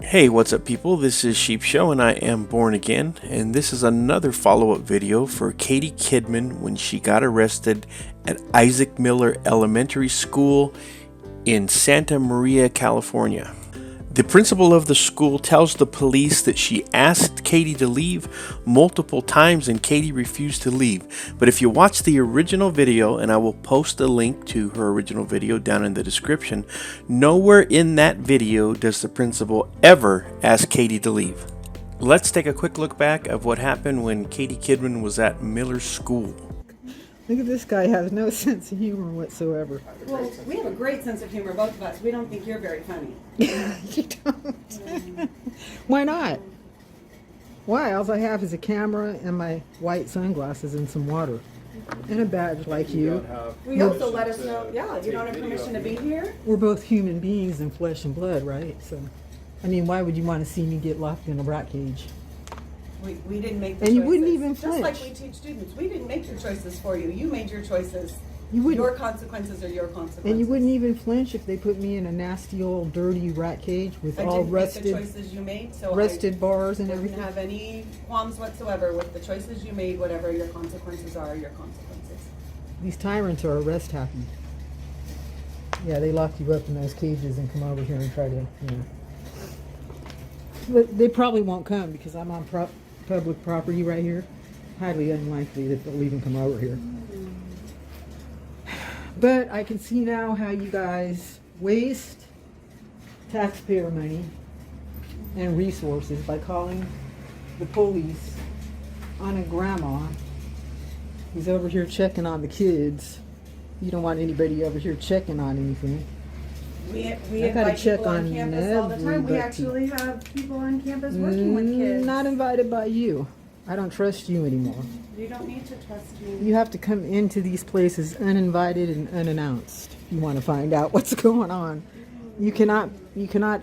Hey, what's up people? This is Sheep Show and I am born again, and this is another follow-up video for Katie Kidman when she got arrested at Isaac Miller Elementary School in Santa Maria, California. The principal of the school tells the police that she asked Katie to leave multiple times and Katie refused to leave. But if you watch the original video, and I will post a link to her original video down in the description, nowhere in that video does the principal ever ask Katie to leave. Let's take a quick look back of what happened when Katie Kidman was at Miller's school. Look at this guy, has no sense of humor whatsoever. Well, we have a great sense of humor, both of us. We don't think you're very funny. You don't? Why not? Why? All I have is a camera and my white sunglasses and some water. And a badge like you. We also let us know, you don't have permission to be here? We're both human beings in flesh and blood, right? So, I mean, why would you want to see me get locked in a rat cage? We didn't make the choices. And you choices. wouldn't even flinch. Just like we teach students. We didn't make your choices for you. You made your choices. You your consequences are your consequences. And you wouldn't even flinch if they put me in a nasty old dirty rat cage with all rusted, make the choices you made, so rusted bars and everything. I didn't have any qualms whatsoever with the choices you made. Whatever your consequences are, your consequences. These tyrants are arrest happy. Yeah, they lock you up in those cages and come over here and try to, But they probably won't come because I'm on public property right here. Highly unlikely that they'll even come over here. But I can see now how you guys waste taxpayer money and resources by calling the police on a grandma who's over here checking on the kids. You don't want anybody over here checking on anything. We I gotta invite check people on on campus all the time. We actually have people on campus working with kids. Not invited by you. I don't trust you anymore. You don't need to trust me. You have to come into these places uninvited and unannounced. If you want to find out what's going on. You cannot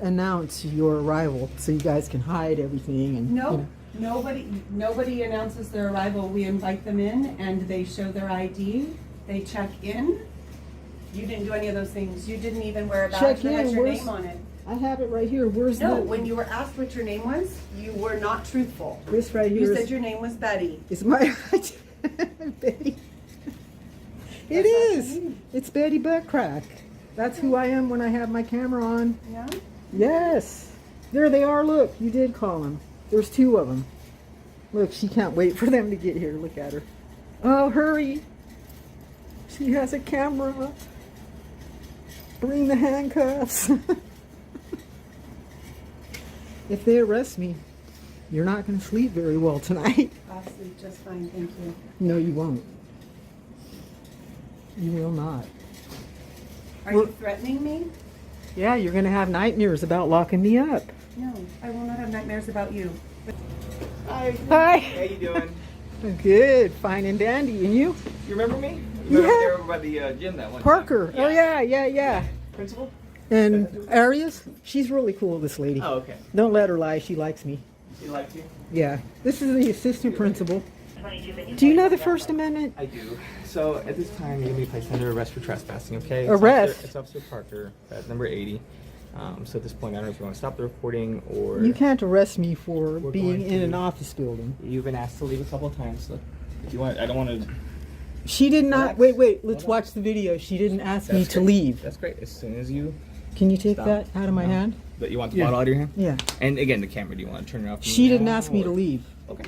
announce your arrival so you guys can hide everything and no. Nobody announces their arrival. We invite them in and they show their ID. They check in. You didn't do any of those things. You didn't even wear a badge that has your name on it. I have it right here. When you were asked what your name was, you were not truthful. This right here. You said your name was Betty. It's my Betty. It is. It's Betty Buttcrack. That's who I am when I have my camera on. Yeah? Yes. There they are. Look, you did call them. There's two of them. Look, she can't wait for them to get here. Look at her. Oh, hurry. She has a camera. Bring the handcuffs. If they arrest me, you're not going to sleep very well tonight. I'll sleep just fine, thank you. No, you won't. You will not. Are you threatening me? Yeah, you're going to have nightmares about locking me up. No, I will not have nightmares about you. Hi. Hi. How you doing? Good, fine and dandy. And you? You remember me? Yeah. There over by the gym that one Parker. time. Oh, yeah. Principal? And Arias? She's really cool, this lady. Oh, okay. Don't let her lie. She likes me. She likes you? Yeah. This is the assistant principal. Do you know the First Amendment? I do. So at this time, you're going to be placed under arrest for trespassing, okay? Arrest? It's Officer Parker at number 80. So at this point, I don't know if you want to stop the recording or... You can't arrest me for We're being going in to- an office building. You've been asked to leave a couple of times. So if you want, I don't want to... She did not. Relax. Wait. Let's Hold on. watch the video. She didn't ask me That's to great. leave. That's great. As soon as you... Can you take Stop. that out of my No. hand? But you want the Yeah. bottle out of your hand? Yeah. And again, the camera, do you want to turn it off? She didn't now, ask me to or- leave. Okay.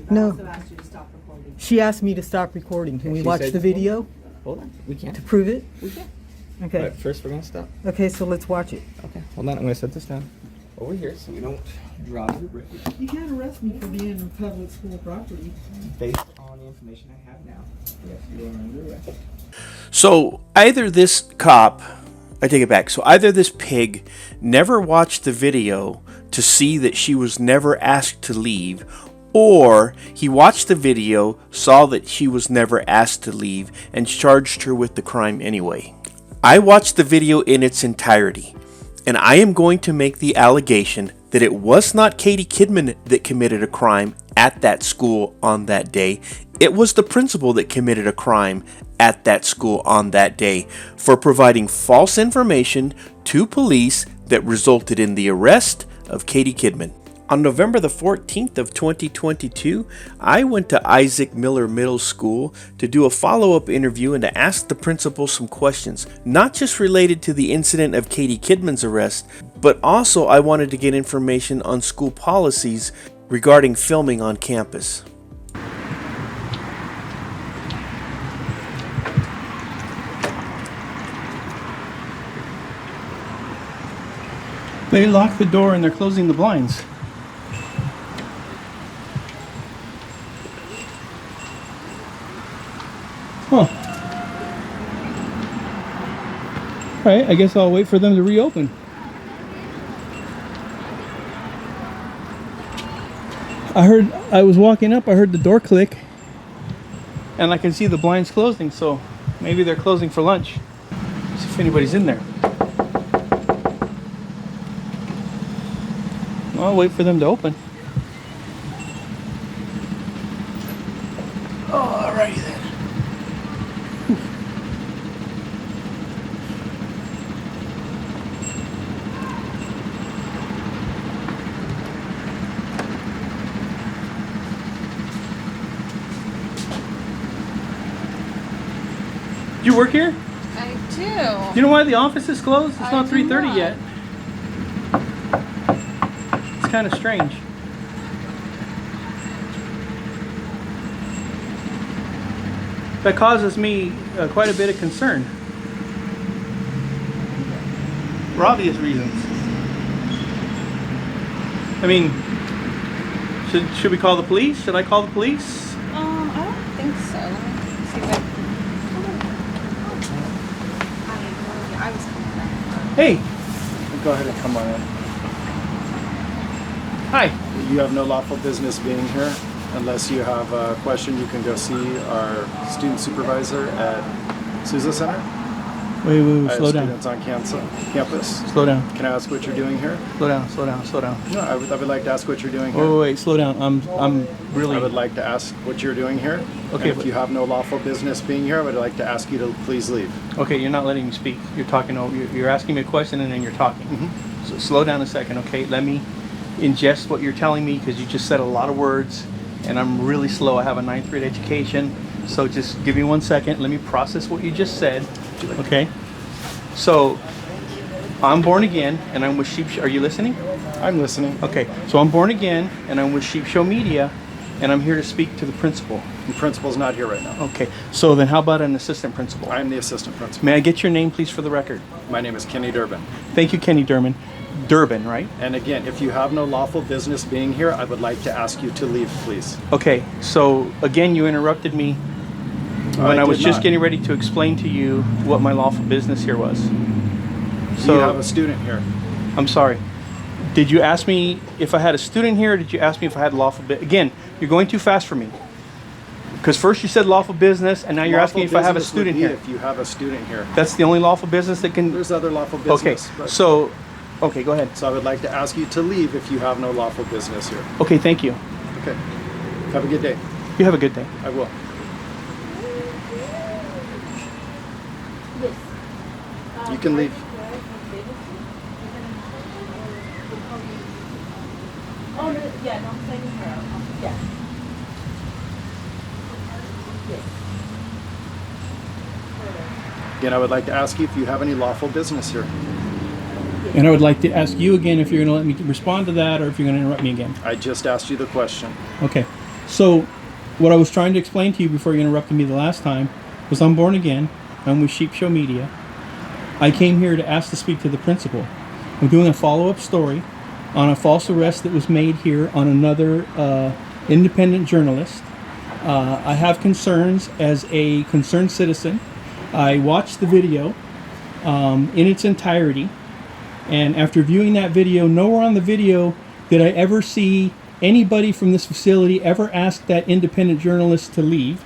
I No. also asked you to stop recording. She asked me to stop recording. Can we She watch said- the video Hold on. We can. to prove it? We can. Okay. But first, we're going to stop. Okay, so let's watch it. Okay, hold on. I'm going to set this down over here so we don't drop your brick. You can't arrest me for being on public school property. Based on the information I have now, yes, you are under arrest. So either this cop, I take it back, so either this pig never watched the video to see that she was never asked to leave, or he watched the video, saw that she was never asked to leave, and charged her with the crime anyway. I watched the video in its entirety, and I am going to make the allegation that it was not Katie Kidman that committed a crime at that school on that day. It was the principal that committed a crime at that school on that day for providing false information to police that resulted in the arrest of Katie Kidman. On November the 14th of 2022, I went to Isaac Miller Middle School to do a follow-up interview and to ask the principal some questions, not just related to the incident of Katie Kidman's arrest, but also I wanted to get information on school policies regarding filming on campus. They locked the door and they're closing the blinds. Huh. Alright, I guess I'll wait for them to reopen. I was walking up, I heard the door click, and I can see the blinds closing, so maybe they're closing for lunch. See if anybody's in there. I'll wait for them to open. Alrighty then. You work here? I do. You know why the office is closed? It's not do 3:30 not. yet. It's kind of strange. That causes me quite a bit of concern. For obvious reasons. I mean, should we call the police? Should I call the police? I don't think so. Let me see if I was coming back. Hey, Go ahead and come on in. hi. You have no lawful business being here. Unless you have a question, you can go see our student supervisor at Sousa Center. Wait, I have slow down. students on campus. Slow down. Can I ask what you're doing here? Slow down, slow down, slow down. No, I would like to ask what you're doing here. Wait, slow down. I'm really. I would like to ask what you're doing here. Okay, And if you have no lawful business being here, I would like to ask you to please leave. Okay, you're not letting me speak. You're talking over. You're asking me a question and then you're talking. So slow down a second, okay? Let me ingest what you're telling me because you just said a lot of words, and I'm really slow. I have a 9th grade education, so just give me 1 second. Let me process what you just said. Okay. So I'm born again, and I'm with Sheep. Are you listening? I'm listening. Okay. So I'm born again, and I'm with Sheep Show Media, and I'm here to speak to the principal. The principal's not here right now. Okay. So then, how about an assistant principal? I'm the assistant principal. May I get your name, please, for the record? My name is Kenny Durbin. Thank you, Kenny Durbin. Durbin, right? And again, if you have no lawful business being here, I would like to ask you to leave, please. Okay. So again, you interrupted me when I was did just not. getting ready to explain to you what my lawful business here was. So you have a student here. I'm sorry. Did you ask me if I had a student here, or did you ask me if I had lawful business? Again, you're going too fast for me. Because first you said lawful business, and now you're asking if I have a Lawful student business would here. be if you have a student here. That's the only lawful business that can. There's other lawful Okay. business. but- So, okay, go ahead. So I would like to ask you to leave if you have no lawful business here. Okay, thank you. Okay. Have a good day. You have a good day. I will. You can leave. Oh, no, yeah, no, I'm saying her. Yeah. Again, I would like to ask you if you have any lawful business here. And I would like to ask you again if you're going to let me respond to that, or if you're going to interrupt me again. I just asked you the question. Okay. So, what I was trying to explain to you before you interrupted me the last time was I'm born again. I'm with Sheep Show Media. I came here to ask to speak to the principal. I'm doing a follow-up story on a false arrest that was made here on another independent journalist. I have concerns as a concerned citizen. I watched the video in its entirety, and after viewing that video, nowhere on the video did I ever see anybody from this facility ever ask that independent journalist to leave.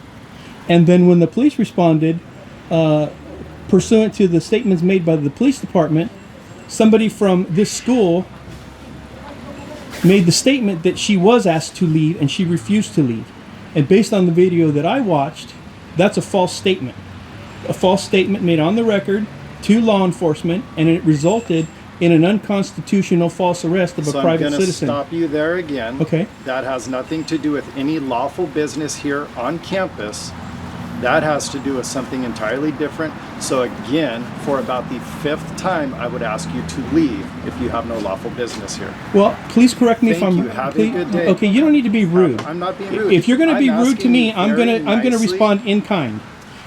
And then when the police responded, pursuant to the statements made by the police department, somebody from this school made the statement that she was asked to leave and she refused to leave. And based on the video that I watched, that's a false statement. A false statement made on the record to law enforcement, and it resulted in an unconstitutional false arrest of a So I'm private going to citizen. stop you there again. Okay. That has nothing to do with any lawful business here on campus. That has to do with something entirely different. So again, for about the 5th time, I would ask you to leave if you have no lawful business here. Well, please correct me if Thank I'm. you. Have a please- good day. Okay, you don't need to be rude. I'm not being rude. If you're going to be I'm rude to asking me, you I'm very gonna nicely. respond in kind.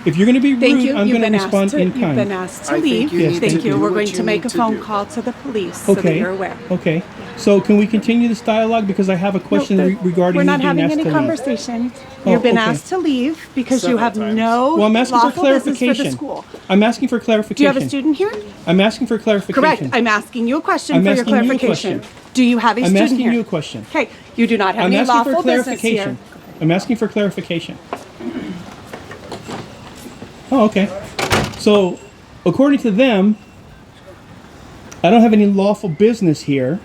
If you're going to be rude, Thank you. I'm You've going to been respond asked to, in you've kind. been asked to I think leave. you need to Thank you. do We're what going you to make need a to phone do. call to the police so that Okay. you're aware. Okay. So can we continue this dialogue because I have a question regarding We're you not being having asked any to leave. conversation. Oh, You've been okay. asked to leave because you Several have times. no Well, I'm asking for lawful business for the clarification. school. I'm asking for clarification. Do you have a student here? I'm asking for clarification. Correct. I'm asking you a question I'm for your asking you a clarification. question. Do you have a I'm student asking here? you a question. Okay. You do not have I'm any asking for lawful business here. clarification. I'm asking for clarification. Oh, okay. So, according to them, I don't have any lawful business here.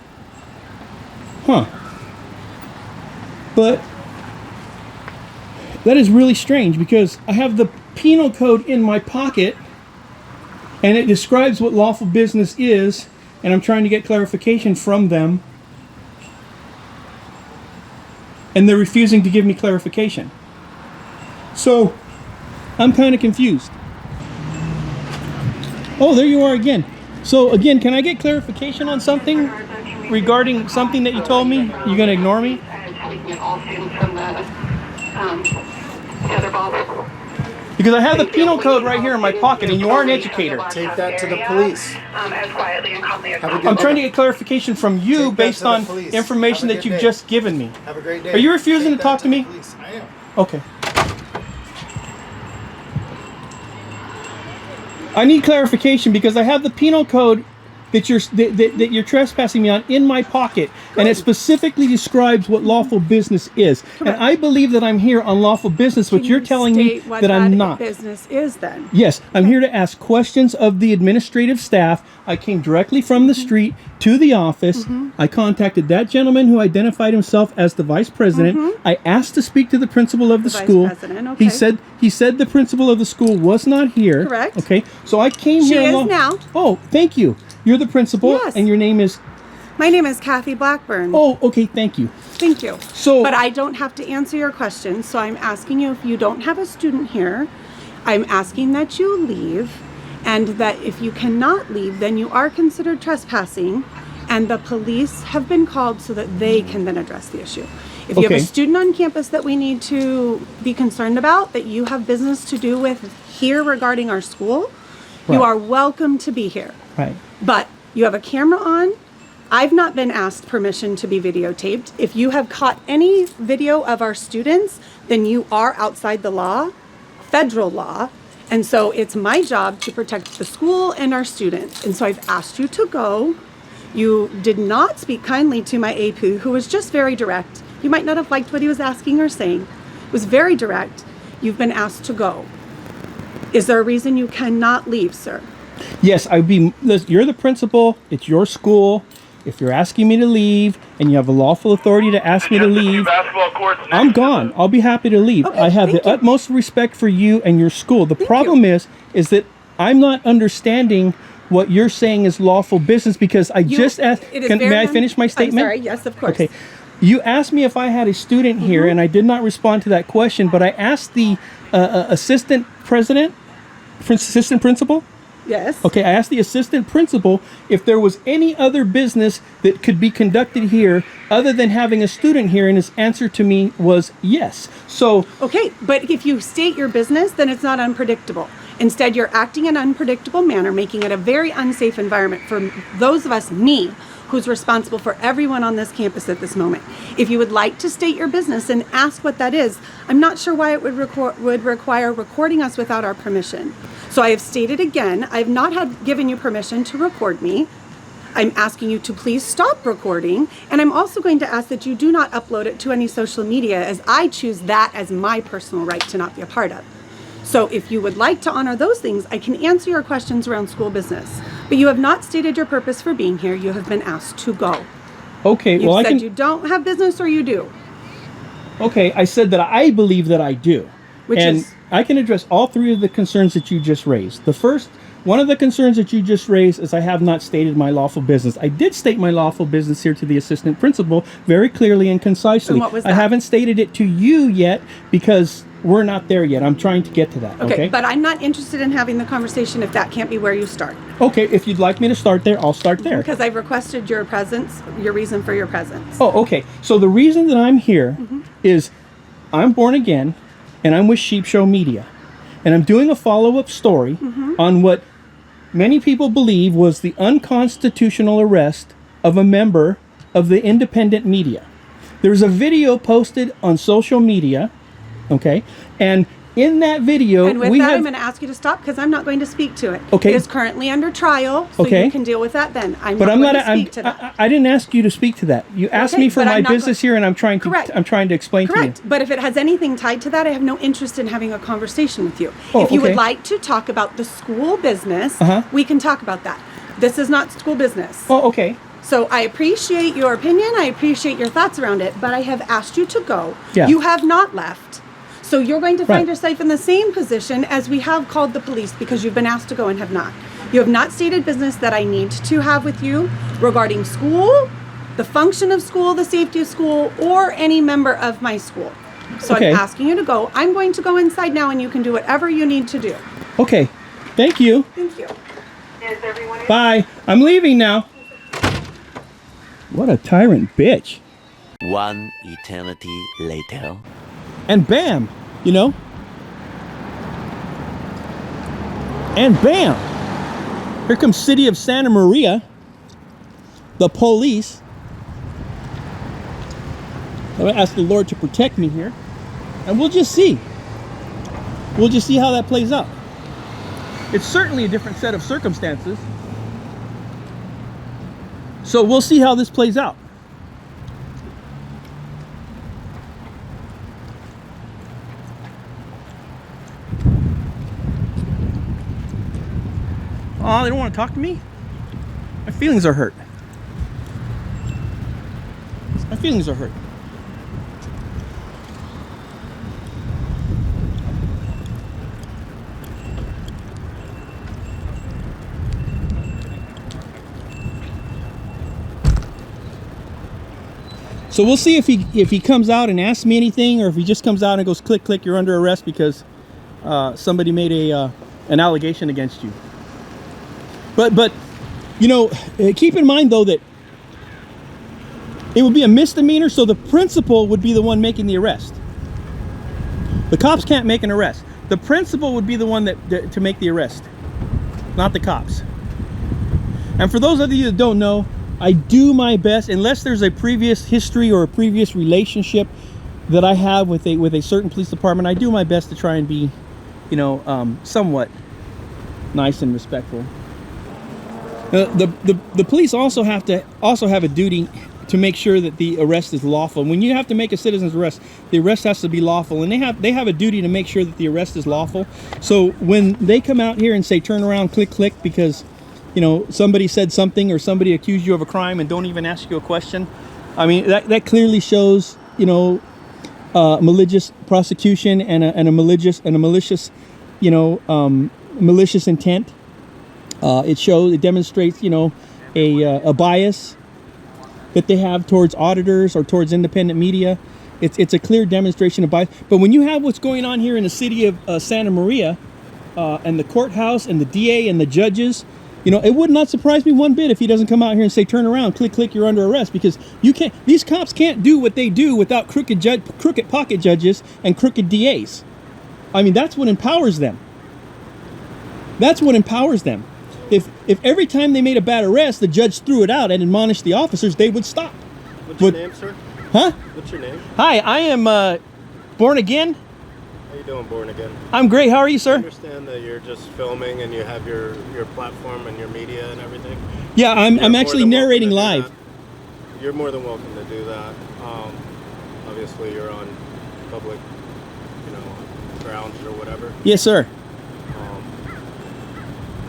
Huh. But that is really strange because I have the penal code in my pocket and it describes what lawful business is, and I'm trying to get clarification from them. And they're refusing to give me clarification. So, I'm kind of confused. Oh, there you are again. So, again, can I get clarification on something regarding something that you told me? You going to ignore me? Because I have the penal code right here in my pocket, and you are an educator. Take that to the police. As quietly and calmly as Have a good I'm day. trying to get clarification from you Take that based to the on police. information Have a that good you've day. just given me. Have a great day. Are you refusing Take to talk that to me? the police. I am. Okay. I need clarification because I have the penal code that you're trespassing me on in my pocket, and it specifically describes what lawful business is. And I believe that I'm here on lawful business, but Can you're you telling me state what that I'm not. business is then. Yes, I'm here to ask questions of the administrative staff. I came directly from the street to the office. I contacted that gentleman who identified himself as the vice president. I asked to speak to the principal of the vice school. president, okay. He said the principal of the school was not here. Correct. Okay, so I came She here. is now. Oh, thank you. You're the principal, Yes. and your name is. My name is Kathy Blackburn. Oh, okay. Thank you. Thank you. So- but I don't have to answer your question, so I'm asking you if you don't have a student here, I'm asking that you leave, and that if you cannot leave, then you are considered trespassing, and the police have been called so that they can then address the issue. If you have Okay. a student on campus that we need to be concerned about, that you have business to do with here regarding our school, you Right. are welcome to be here. Right. But you have a camera on. I've not been asked permission to be videotaped. If you have caught any video of our students, then you are outside the law, federal law. And so it's my job to protect the school and our students. And so I've asked you to go. You did not speak kindly to my AP, who was just very direct. You might not have liked what he was asking or saying. It was very direct. You've been asked to go. Is there a reason you cannot leave, sir? Yes, you're the principal. It's your school. If you're asking me to leave and you have a lawful authority to ask me to leave, I'm gone. I'll be happy to leave. Okay, I have the thank you. utmost respect for you and your school. The problem is that I'm not understanding what you're saying is lawful business because I just asked. It is May very I finish my statement? I'm sorry. Yes, of course. Okay. You asked me if I had a student here, and I did not respond to that question. But I asked the assistant principal. Yes. Okay, I asked the assistant principal if there was any other business that could be conducted here other than having a student here, and his answer to me was yes. So, Okay, but if you state your business, then it's not unpredictable. Instead, you're acting in an unpredictable manner, making it a very unsafe environment for those of us, me, who's responsible for everyone on this campus at this moment. If you would like to state your business and ask what that is, I'm not sure why it would require recording us without our permission. So I have stated again, I have not given you permission to record me. I'm asking you to please stop recording, and I'm also going to ask that you do not upload it to any social media, as I choose that as my personal right to not be a part of. So if you would like to honor those things, I can answer your questions around school business. But you have not stated your purpose for being here. You have been asked to go. okay, You well, I said can. you don't have business, or you do. Okay, I said that I believe that I do. Which and is I can address all three of the concerns that you just raised. The first, one of the concerns that you just raised is I have not stated my lawful business. I did state my lawful business here to the assistant principal very clearly and concisely. And what was that? I haven't stated it to you yet because we're not there yet. I'm trying to get to that. Okay, but I'm not interested in having the conversation if that can't be where you start. Okay, if you'd like me to start there, I'll start there. Because I've requested your presence, your reason for your presence. Oh, okay. So the reason that I'm here is I'm born again and I'm with Sheep Show Media. And I'm doing a follow-up story on what many people believe was the unconstitutional arrest of a member of the independent media. There's a video posted on social media, okay? And in that video, And with that, I'm going to ask you to stop because I'm not going to speak to it. Okay. It is currently under trial, so Okay. you can deal with that then. I'm But not I'm going not. to speak to that. I didn't ask you to speak to that. You asked Okay, me for but my I'm not business here, and I'm trying to. Correct. I'm trying to explain to Correct. you. But if it has anything tied to that, I have no interest in having a conversation with you. Oh, if you okay. would like to talk about the school business, Uh-huh. we can talk about that. This is not school business. Oh, okay. So I appreciate your opinion. I appreciate your thoughts around it, but I have asked you to go. Yeah. You have not left. So you're going to find Right. yourself in the same position as we have called the police because you've been asked to go and have not. You have not stated business that I need to have with you regarding school, the function of school, the safety of school, or any member of my school. So Okay. I'm asking you to go. I'm going to go inside now and you can do whatever you need to do. Okay. Thank you. Thank you. Is everyone in? Bye. I'm leaving now. What a tyrant bitch. One eternity later. And bam, you know? And bam! Here comes City of Santa Maria, the police. I'm gonna ask the Lord to protect me here. And we'll just see. We'll just see how that plays out. It's certainly a different set of circumstances. So we'll see how this plays out. Oh, they don't want to talk to me? My feelings are hurt. My feelings are hurt. So we'll see if he comes out and asks me anything, or if he just comes out and goes click click, you're under arrest because somebody made an allegation against you. But you know, keep in mind though that it would be a misdemeanor, so the principal would be the one making the arrest. The cops can't make an arrest. The principal would be the one to make the arrest, not the cops. And for those of you that don't know, I do my best, unless there's a previous history or a previous relationship that I have with a certain police department, I do my best to try and be, you know, somewhat nice and respectful. The police also have a duty to make sure that the arrest is lawful. When you have to make a citizen's arrest, the arrest has to be lawful, and they have a duty to make sure that the arrest is lawful. So when they come out here and say turn around, click click, because you know somebody said something or somebody accused you of a crime and don't even ask you a question, I mean that clearly shows, you know, malicious prosecution and a malicious you know, malicious intent. It demonstrates, you know, a bias that they have towards auditors or towards independent media. It's a clear demonstration of bias. But when you have what's going on here in the city of Santa Maria, and the courthouse and the DA and the judges, you know, it would not surprise me one bit if he doesn't come out here and say, turn around, click, click, you're under arrest, because these cops can't do what they do without crooked pocket judges and crooked DAs. I mean, that's what empowers them. That's what empowers them. If every time they made a bad arrest, the judge threw it out and admonished the officers, they would stop. What's your name, sir? Huh? What's your name? Hi, I am born again. How you doing, born again? I'm great. How are you, I sir? understand that you're just filming and you have your platform and your media and everything. Yeah, I'm You're actually more than narrating welcome to do live. that. You're more than welcome to do that. Obviously, you're on public, you know, grounds or whatever. Yes, sir.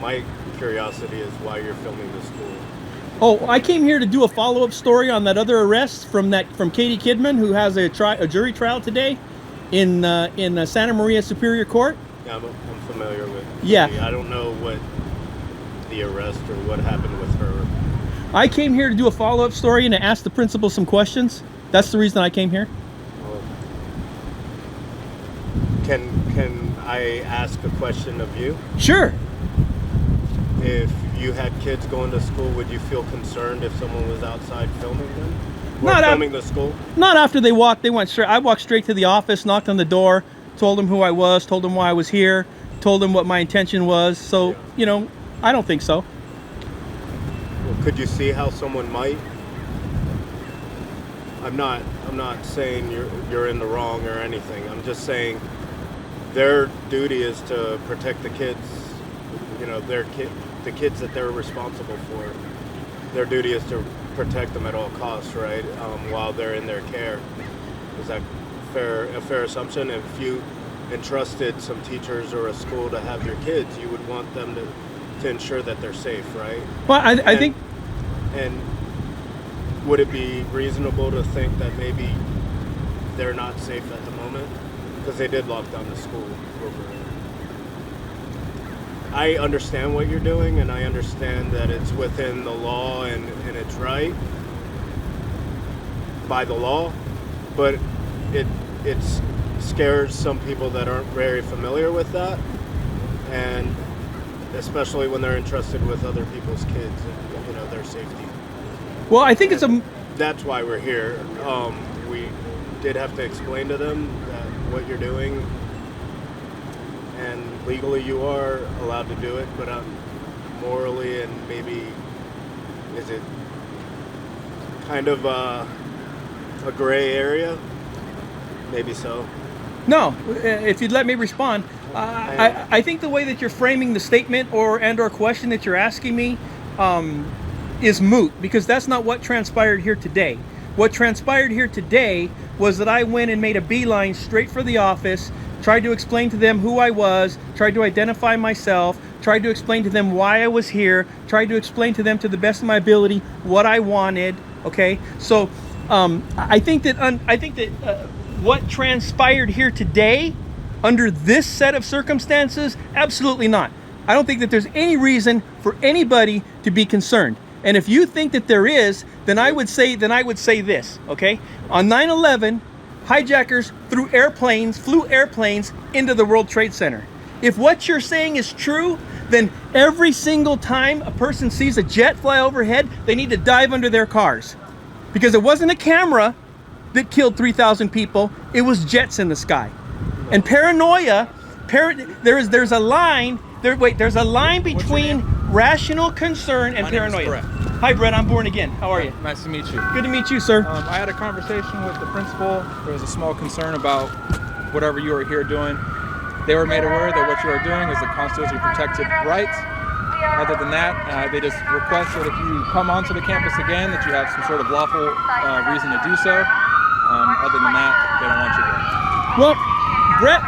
My curiosity is why you're filming this school. Oh, I came here to do a follow-up story on that other arrest from Katie Kidman, who has a jury trial today. in Santa Maria Superior Court. Yeah, I'm familiar with. Yeah. I don't know what the arrest or what happened with her. I came here to do a follow-up story and to ask the principal some questions. That's the reason I came here. Can I ask a question of you? Sure. If you had kids going to school, would you feel concerned if someone was outside filming them? Or filming the school? Not after they walked. They went straight. I walked straight to the office, knocked on the door, told them who I was, told them why I was here, told them what my intention was. So, Yeah. you know, I don't think so. Well, could you see how someone might? I'm not saying you're in the wrong or anything. I'm just saying their duty is to protect the kids. You know, the kids that they're responsible for. Their duty is to protect them at all costs, right? While they're in their care. Is that a fair assumption? If you entrusted some teachers or a school to have your kids, you would want them to ensure that they're safe, right? Well, I think. And would it be reasonable to think that maybe they're not safe at the moment? Because they did lock down the school over. I understand what you're doing, and I understand that it's within the law and it's right by the law, but it scares some people that aren't very familiar with that, and especially when they're entrusted with other people's kids and, you know, their safety. Well, I think that's why we're here. We did have to explain to them that what you're doing, and legally you are allowed to do it, but morally and maybe is it kind of a gray area? Maybe so. No, if you'd let me respond, I think the way that you're framing the statement or question that you're asking me is moot, because that's not what transpired here today. What transpired here today was that I went and made a beeline straight for the office, tried to explain to them who I was, tried to identify myself, tried to explain to them why I was here, tried to explain to them to the best of my ability what I wanted. Okay, so I think that what transpired here today, under this set of circumstances, absolutely not. I don't think that there's any reason for anybody to be concerned. And if you think that there is, then I would say this. Okay, on 9/11, hijackers flew airplanes into the World Trade Center. If what you're saying is true, then every single time a person sees a jet fly overhead, they need to dive under their cars. Because it wasn't a camera that killed 3,000 people, it was jets in the sky. And paranoia, there's a line between rational concern and paranoia. Hi, Brett, I'm Born Again. How are you? Nice to meet you. Good to meet you, sir. I had a conversation with the principal. There was a small concern about whatever you were here doing. They were made aware that what you are doing is a constitutionally protected right. Other than that, they just request that if you come onto the campus again, that you have some sort of lawful reason to do so. Other than that, they don't want you here. Well, Brett,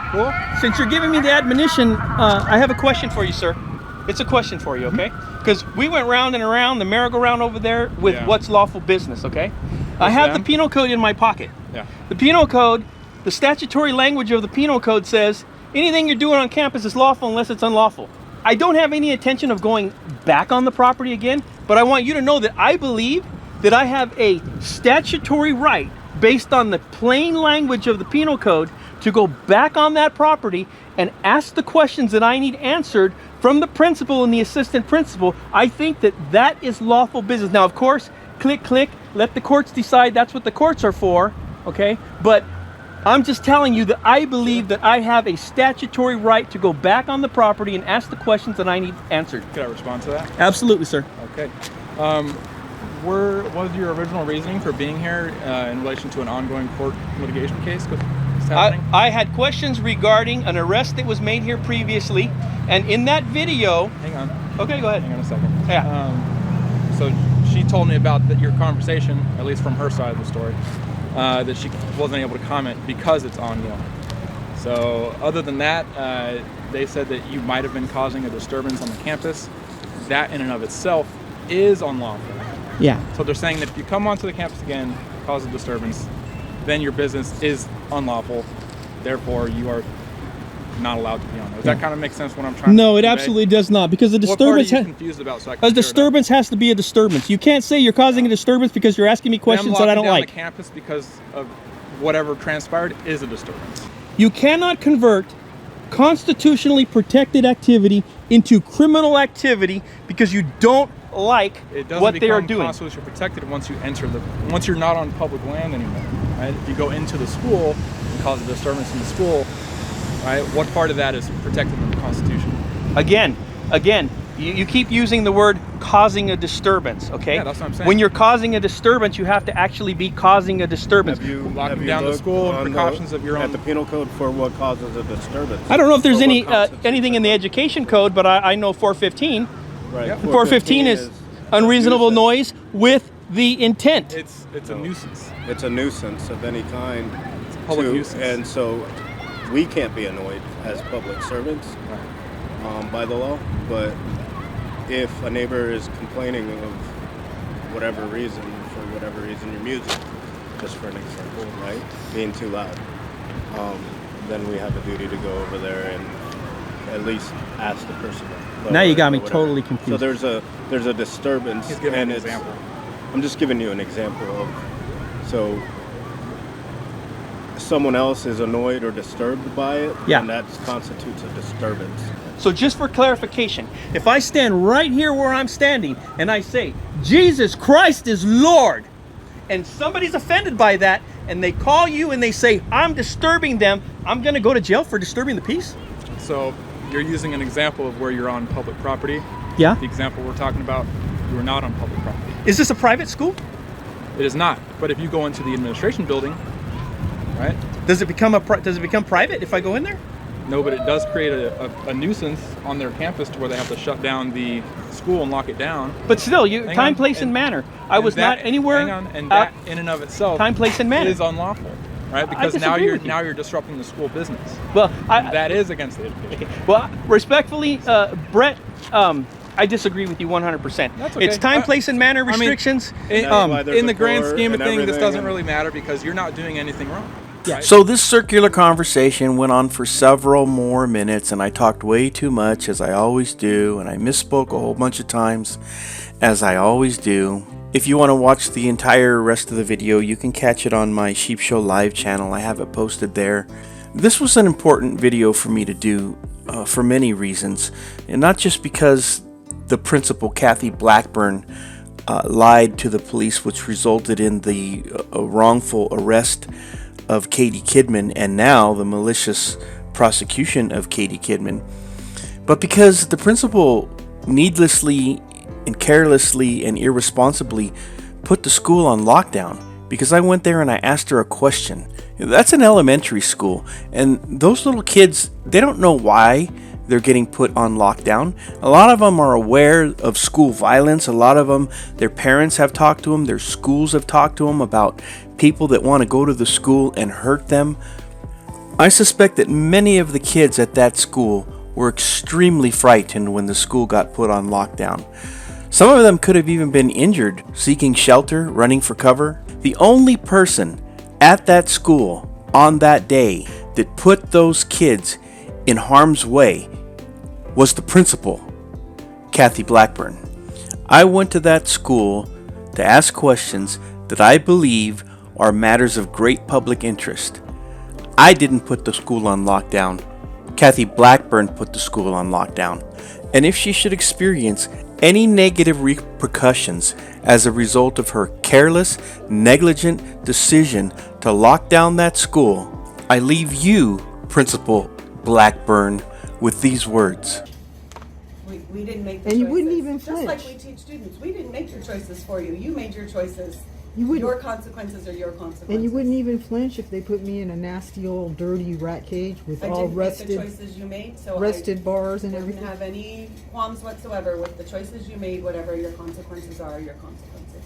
since you're giving me the admonition, I have a question for you, sir. It's a question for you, okay? Because we went round and around the merry-go-round over there with what's lawful business, okay? I have the penal code in my pocket. Yeah. The penal code, the statutory language of the penal code says anything you're doing on campus is lawful unless it's unlawful. I don't have any intention of going back on the property again, but I want you to know that I believe that I have a statutory right, based on the plain language of the penal code, to go back on that property and ask the questions that I need answered from the principal and the assistant principal. I think that is lawful business. Now, of course, click, let the courts decide. That's what the courts are for, okay? But I'm just telling you that I believe that I have a statutory right to go back on the property and ask the questions that I need answered. Could I respond to that? Absolutely, sir. Okay. What was your original reasoning for being here in relation to an ongoing court litigation case? I had questions regarding an arrest that was made here previously, and in that video... Hang on. Okay, go ahead. Hang on a second. Yeah. So she told me about your conversation, at least from her side of the story, that she wasn't able to comment because it's ongoing. So other than that, they said that you might have been causing a disturbance on the campus. That in and of itself is unlawful. Yeah. So they're saying that if you come onto the campus again, cause a disturbance, then your business is unlawful. therefore you are not allowed to be on there. Does that kind of make sense what I'm trying to No, it convey? absolutely does not, because a What part are disturbance you confused about? So I can a clear it up? disturbance has to be a disturbance. You can't say you're causing a disturbance because you're asking me questions that I don't like. The campus because of whatever transpired is a disturbance. You cannot convert constitutionally protected activity into criminal activity because you don't like what they are doing. Constitutionally protected once you enter once you're not on public land anymore, right? If you go into the school and cause a disturbance in the school, right? What part of that is protected in the Constitution? Again, you keep using the word causing a disturbance, okay? Yeah, that's what I'm saying. When you're causing a disturbance, you have to actually be causing a disturbance. Have you locking down the school and precautions of your own? At the penal code for what causes a disturbance? I don't know if there's anything in the education code, but I know 415. Right. 415 is unreasonable noise with the intent. It's a nuisance. It's a nuisance of any kind. It's a public nuisance. And so we can't be annoyed as public servants by the law, but if a neighbor is complaining of whatever reason, your music, just for an example, right, being too loud, then we have a duty to go over there and at least ask the person. Now you got me totally confused. So there's a disturbance. He's giving an example. I'm just giving you an example of, so someone else is annoyed or disturbed by it, and that constitutes a disturbance. So just for clarification, if I stand right here where I'm standing and I say, Jesus Christ is Lord, and somebody's offended by that, and they call you and they say, I'm disturbing them, I'm going to go to jail for disturbing the peace? So you're using an example of where you're on public property. Yeah. The example we're talking about, you are not on public property. Is this a private school? It is not. But if you go into the administration building, right? Does it become private if I go in there? No, but it does create a nuisance on their campus to where they have to shut down the school and lock it down. But still, time, place, and manner. I was not anywhere. Hang on, and that in and of itself, time, place, and manner is unlawful, right? Because now you're disrupting the school business. Well, that is against the education. Well, respectfully, Brett, I disagree with you 100%. That's okay. It's time, place, and manner restrictions. In the grand scheme of things, this doesn't really matter because you're not doing anything wrong. Yeah. So this circular conversation went on for several more minutes, and I talked way too much, as I always do, and I misspoke a whole bunch of times, as I always do. If you want to watch the entire rest of the video, you can catch it on my Sheep Show Live channel. I have it posted there. This was an important video for me to do for many reasons, and not just because the principal, Kathy Blackburn, lied to the police, which resulted in the wrongful arrest of Katie Kidman and now the malicious prosecution of Katie Kidman, but because the principal needlessly and carelessly and irresponsibly put the school on lockdown. Because I went there and I asked her a question. That's an elementary school, and those little kids, they don't know why they're getting put on lockdown. A lot of them are aware of school violence. A lot of them, their parents have talked to them, their schools have talked to them about people that want to go to the school and hurt them. I suspect that many of the kids at that school were extremely frightened when the school got put on lockdown. Some of them could have even been injured, seeking shelter, running for cover. The only person at that school on that day that put those kids in harm's way was the principal, Kathy Blackburn. I went to that school to ask questions that I believe are matters of great public interest. I didn't put the school on lockdown. Kathy Blackburn put the school on lockdown. And if she should experience any negative repercussions as a result of her careless, negligent decision to lock down that school, I leave you, Principal Blackburn, with these words. We didn't make the choices. And you wouldn't even flinch. Just like we teach students, we didn't make your choices for you. You made your choices. Your consequences are your consequences. And you wouldn't even flinch if they put me in a nasty old dirty rat cage with all rusted, make the choices you made, so rusted bars and everything. I didn't have any qualms whatsoever with the choices you made. Whatever your consequences are, your consequences.